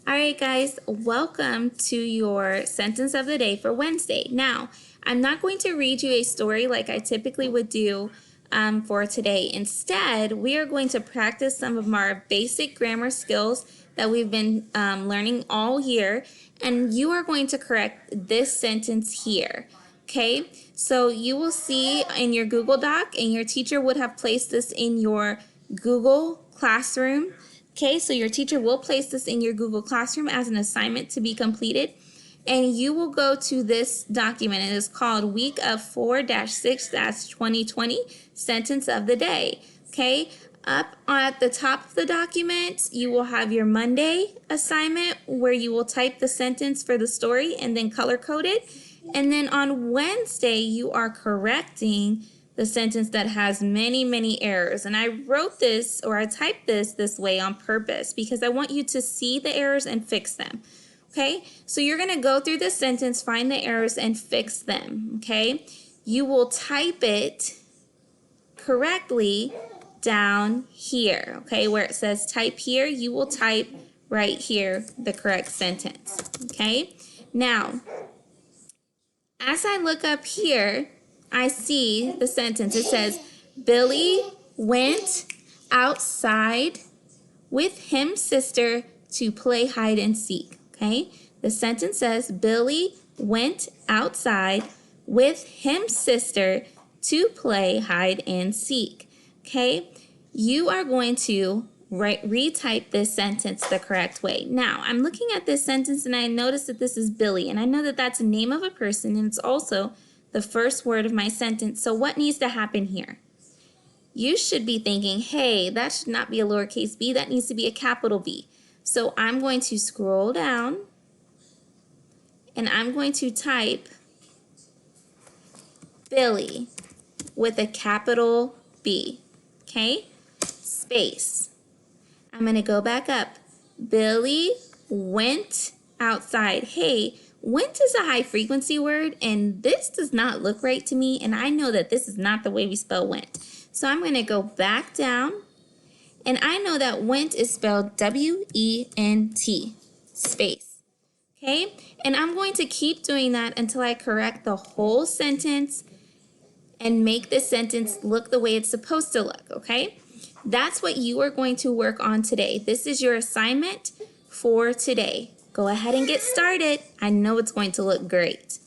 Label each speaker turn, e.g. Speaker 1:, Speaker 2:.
Speaker 1: All right, guys, welcome to your sentence of the day for Wednesday. Now, I'm not going to read you a story like I typically would do for today. Instead, we are going to practice some of our basic grammar skills that we've been learning all year, and you are going to correct this sentence here. Okay, so you will see in your Google Doc, and your teacher would have placed this in your Google Classroom. Okay, so your teacher will place this in your Google Classroom as an assignment to be completed. And you will go to this document. It is called Week of 4-6-2020 Sentence of the Day. Okay, up at the top of the document, you will have your Monday assignment where you will type the sentence for the story and then color code it. And then on Wednesday, you are correcting the sentence that has many errors. And I wrote this, or I typed this way on purpose because I want you to see the errors and fix them. Okay, so you're going to go through the sentence, find the errors, and fix them. Okay, you will type it correctly down here. Okay, where it says type here, you will type right here the correct sentence. Okay, now as I look up here, I see the sentence. It says, Billy went outside with his sister to play hide and seek. Okay, the sentence says, Billy went outside with his sister to play hide and seek. Okay, you are going to retype this sentence the correct way. Now, I'm looking at this sentence and I notice that this is Billy, and I know that that's the name of a person, and it's also the first word of my sentence. So what needs to happen here? You should be thinking, hey, that should not be a lowercase b, that needs to be a capital B. So I'm going to scroll down and I'm going to type Billy with a capital B, okay? Space. I'm going to go back up. Billy went outside. Hey, went is a high frequency word, and this does not look right to me, and I know that this is not the way we spell went. So I'm going to go back down, and I know that went is spelled W-E-N-T, space. Okay, and I'm going to keep doing that until I correct the whole sentence and make the sentence look the way it's supposed to look, okay? That's what you are going to work on today. This is your assignment for today. Go ahead and get started. I know it's going to look great.